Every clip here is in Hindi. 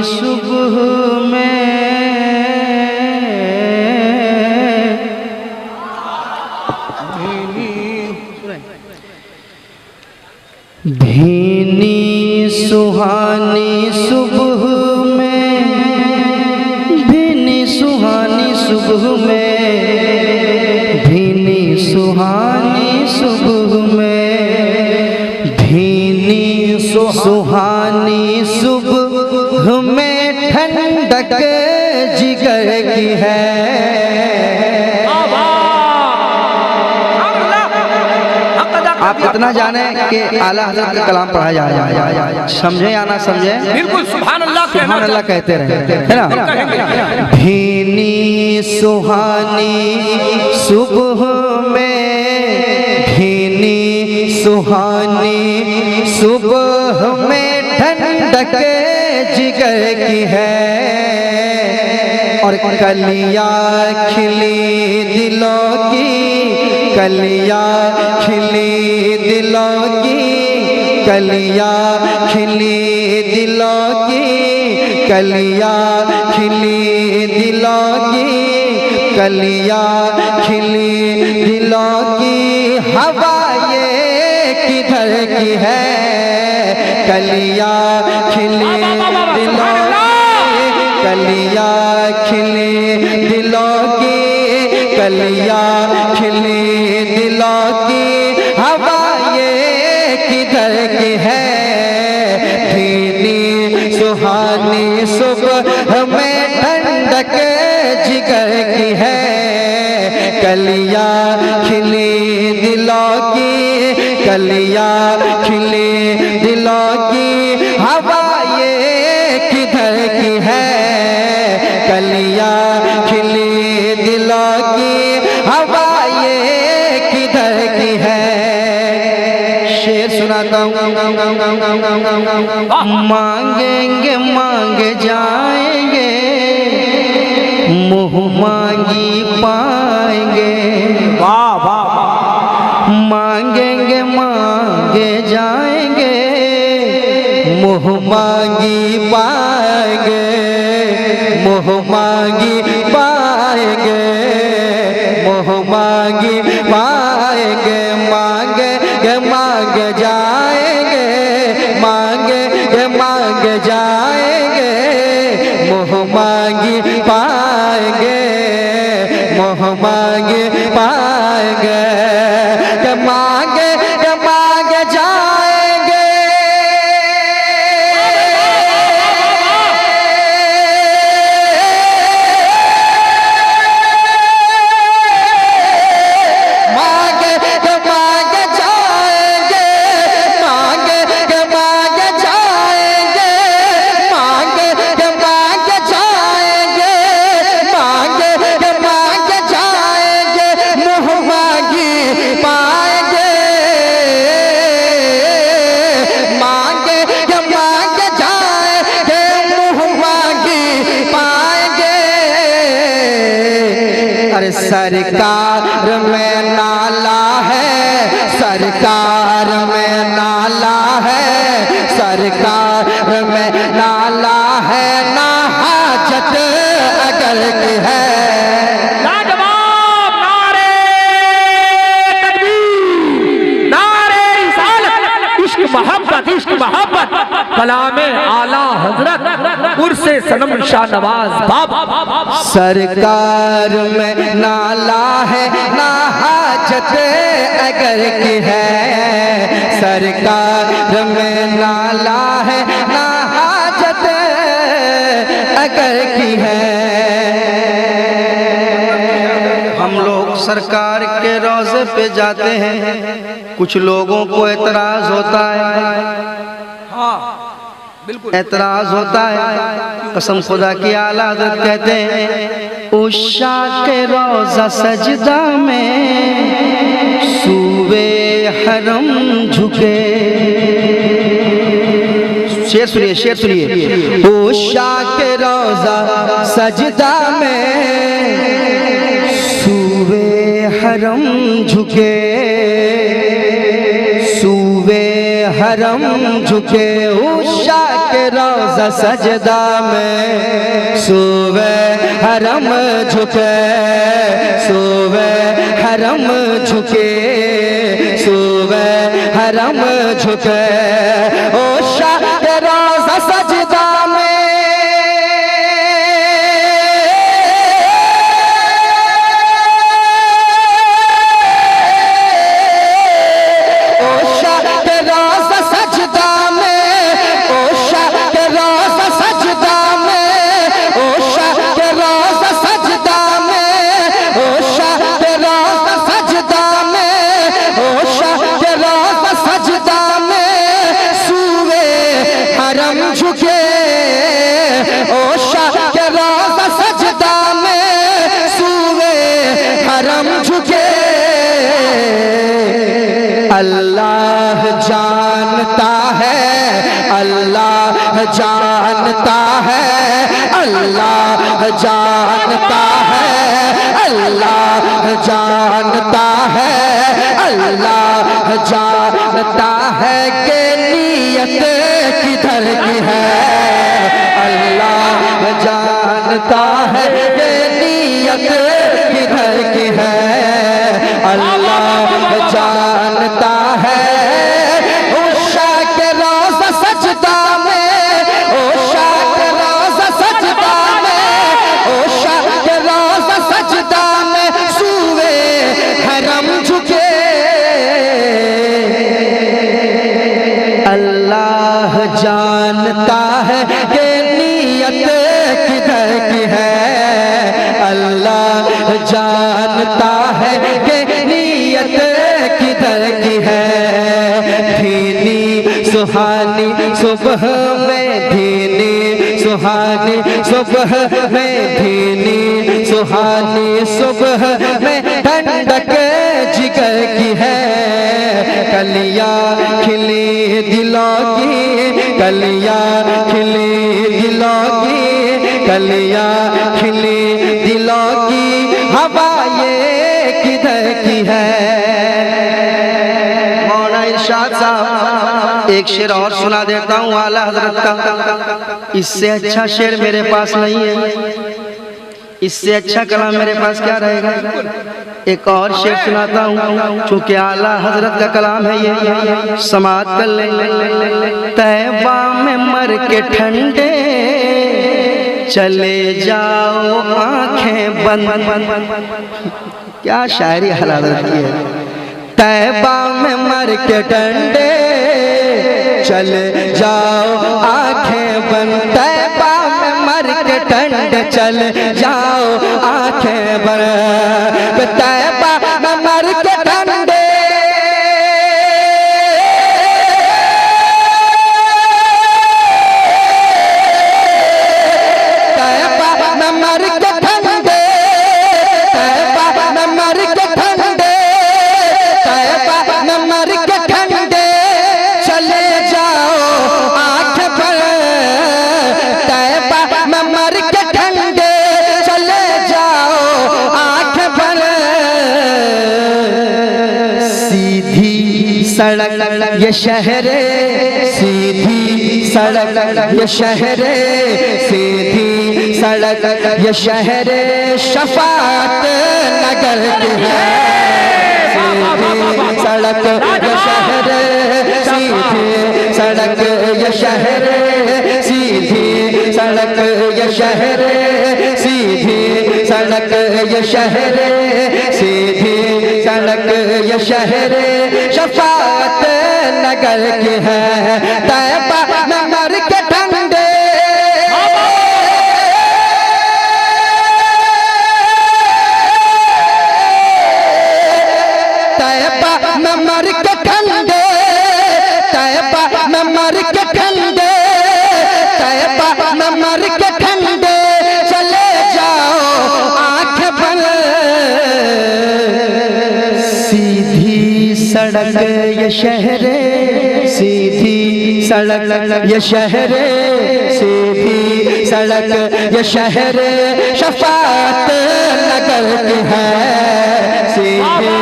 सुबह में भीनी सुहानी सुबह में, भीनी सुहानी सुबह में, भीनी सुहानी सुबह में, भीनी सुहानी सुबह में ठंडक जिगर की है। आप इतना जाने कि आला हज़रत का कलाम पढ़ा जा रहा है, समझे या ना समझे? बिल्कुल सुभान अल्लाह कहते रहे, है ना? भीनी सुहानी सुबह में, भीनी सुहानी सुबह में ठंडक जिगर की है। और कलियाँ खिली दिलों की, कलियाँ खिली दिलों की, कलियाँ खिली दिलों की, कलियाँ खिली दिलों की, कलियाँ खिली दिलों की, हवा ये किधर की है? कलियाँ खिली दिलों की, कलियाँ खिली दिलों की, कलियाँ खिली दिलों की, हवा ये किधर की है? भीनी सुहानी सुबह में ठंडक जिगर की है। कलियाँ खिली दिलों की, कलियाँ खिली दिलों की, हवा ये किधर की है? कलियाँ खिली दिलों की, हवा ये किधर की है? शेर सुनाता हूँ। मांगेंगे मांगे जाएंगे, मुँह मांगी पाएंगे। वाह वाह, मांगेंगे मांगे जाएंगे, मुँह मांगी पाएंगे, मुँह मांगी पाएंगे, मुँह मांगी पाएंगे। मांगे मांगे जाएंगे, मांगे मांगे जाएंगे, मुँह मांगी पाएंगे, मुँह मांगी पाएंगे। मांगे मांगे जाएंगे, मांगे मांगे जाएंगे, मांगे मांगे जाएंगे, मांगे मांगे जाएंगे, मांगे मांगे जाएंगे, मुँह मांगी पाएंगे। मांगे मांगे जाएंगे, मुँह मांगी पाएंगे। अरे सरकार में नाला है, सरकार में नाला है, सरकार में नाला है, ना हाजत अगर की है। लाजवाब नारे तकबीर, नारे रिसालत, इश्क मोहब्बत, इश्क मोहब्बत, कलामे आला हजरत उर्से सनम शाह नवाज बाबा। सरकार में नाला है, ना हाजत अगर की है। सरकार में नाला है, ना हाजत अगर की है। हम लोग सरकार के रोज़े पे जाते हैं, कुछ लोगों को एतराज होता है, हाँ बिल्कुल एतराज होता है। कसम खुदा की आला हज़रत कहते हैं, उषा के रोज़ा सजदा में सूबे हरम झुके। शेर सुनिए, शेर सुनिए। उषा के रोज़ा सजदा में सूबे हरम झुके, सूबे हरम झुके उषा के रोज़ा सजदा में, सूबे हरम झुके, सूबे हरम झुके, सूबे हरम झुके उषा के रोज़ा सजदा में, उषा के रोज़ा सजदा में, उषा के रोज़ा सजदा में, उषा के रोज़ा सजदा में, उषा के रोज़ा सजदा में, उषा के रोज़ा सजदा में, सूबे हरम झुके उषा के रोज़ा सजदा में, सूबे हरम झुके। अल्लाह जानता है, अल्लाह जानता है, अल्लाह जानता है, अल्लाह जानता है, अल्लाह जानता है कि नीयत किधर की है, अल्लाह जानता है कि नीयत किधर की है, अल्लाह जानता है। उषा के रोज़ा सजदा में, उषा के रोज़ा सजदा में, उषा के रोज़ा सजदा में, सूबे हरम झुके। अल्लाह जानता है कि नीयत किधर की है, अल्लाह जानता है कि नीयत किधर की है। भीनी सुहानी सुबह में, भीनी सुहानी सुबह में, भीनी सुहानी सुबह में ठंडक जिगर की है। कलियां खिली दिलों की, कलियां खिली दिलों की, कलियां खिली दिलों की, हवा ये किधर की है। मौलाना इरशाद साहब एक शेर और सुना देता हूँ आला हजरत का, इससे अच्छा शेर मेरे पास नहीं है, इससे अच्छा कलाम मेरे पास क्या रहेगा। एक और शेर सुनाता हूँ, चूंकि आला हजरत का कलाम है ये, समात कर ले। तैबा में मर के ठंडे चले जाओ आंखें बंद, क्या शायरी आला हजरत की है। तैबा में मर के ठंडे चले जाओ आंखें बंद, तैबा में मर के ठंडे चले जाओ आंखें बंद, तैबा में मर के ठंडे सड़क ये शहर, सीधी सड़क ये शहर, सीधी सड़क ये शहर शफात नगर की है। सीधी सड़क ये शहर, सीधी सड़क ये शहर, सीधी सड़क ये शहर, सीधी सड़क ये शहर, सीधी सड़क ये शहर शफात नगर की है। तैबा में मर के ठंडे, तैबा में मर के ठंडे, तैबा में मर के ठंडे, तैबा में मर के ठंडे चले जाओ आंखें बंद। सीधी सड़क ये शहर, सीधी सड़क ये शहर, सीधी सड़क ये शहर शफात नगर की है। सीधी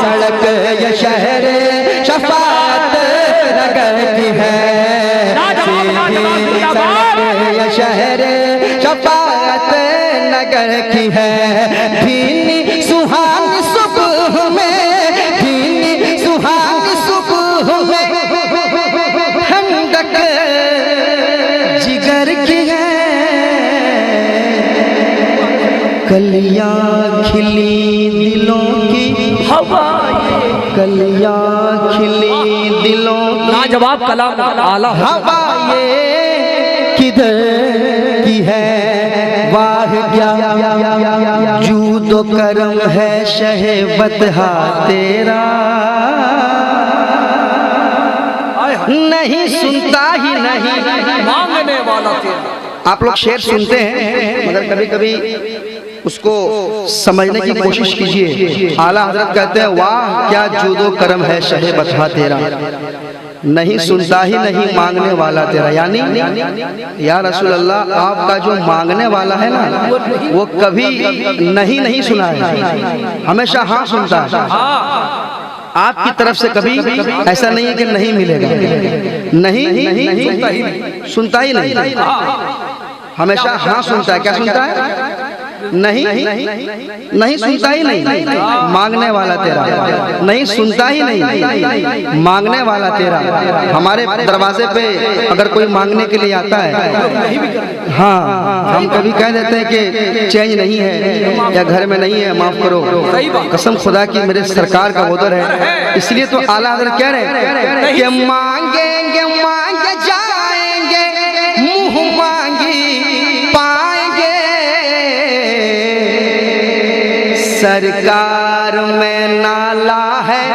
सड़क ये शहर शफात नगर की शफाअत नगर की है। भीनी सुहानी सुबह में, भीनी सुहानी सुबह में ठंडक जिगर की है। कलियां खिली दिलों की हवा, कलियां खिली दिलों की लाजवाब कलाम आला हवा ये किधर की है। वाह क्या जूदो करम है शहबतहा तेरा, नहीं सुनता ही नहीं मांगने वाला तेरा। आप लोग शेर सुनते हैं मगर कभी कभी उसको समझने की कोशिश कीजिए। आला हजरत कहते हैं वाह क्या जूदो करम है शहे बतहा तेरा, नहीं सुनता ही नहीं मांगने वाला तेरा। यानी या रसूल अल्लाह आपका जो मांगने वाला है ना वो कभी नहीं सुना है, हमेशा हाँ सुनता है। आपकी तरफ से कभी ऐसा नहीं है कि नहीं मिलेगा, नहीं सुनता ही नहीं, हमेशा हाँ सुनता है। क्या सुनता है? नहीं सुनता ही नहीं मांगने वाला तेरा, नहीं सुनता ही नहीं मांगने वाला तेरा। हमारे दरवाजे पे अगर कोई मांगने के लिए आता है, हाँ हम कभी कह देते हैं कि चेंज नहीं है या घर में नहीं है, माफ करो। कसम खुदा की मेरे सरकार का उधर है, इसलिए तो आला हज़रत कह रहे हैं कि मांगेंगे मांगे जाएंगे, मुंह मांगी पाएंगे। सरकार में नाला है,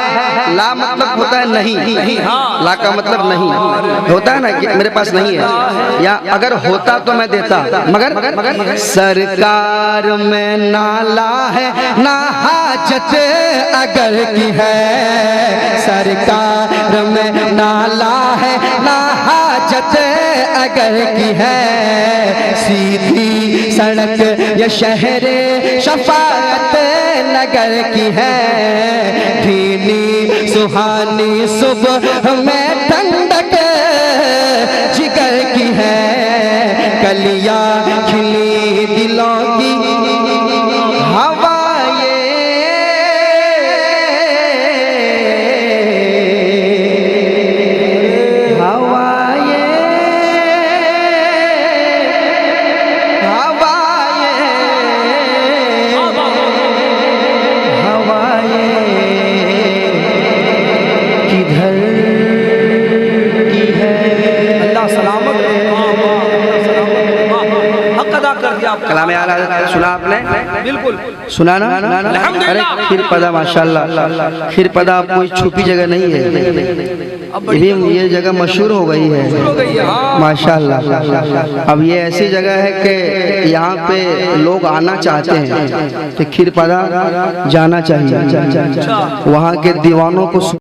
ला मतलब होता है नहीं, ला का मतलब नहीं होता है ना कि मेरे पास नहीं है, या अगर होता तो मैं देता, मगर सरकार में नाला है ना हाजत अगर की है। सरकार में नाला है ना हाजत अगर की है। सीधी सड़क ये शहरे शफाअत नगर की है। भीनी सुहानी सुबह में ठंडक जिगर की है। कलियां खिली दिलों की हवा ये हवा ये हवा ये हवा ये किधर की है। अल्लाह सलामत हक अदा कर दिया आपका। कलाम आला सुना आपने? बिल्कुल सुना ना? अरे खीर पदा माशाल्लाह, खीर पदा कोई छुपी जगह नहीं है, ये जगह मशहूर हो गई है माशाल्लाह। अब ये ऐसी जगह है कि यहाँ पे लोग आना चाहते हैं कि खीर पदा जाना चाहिए, वहाँ के दीवानों को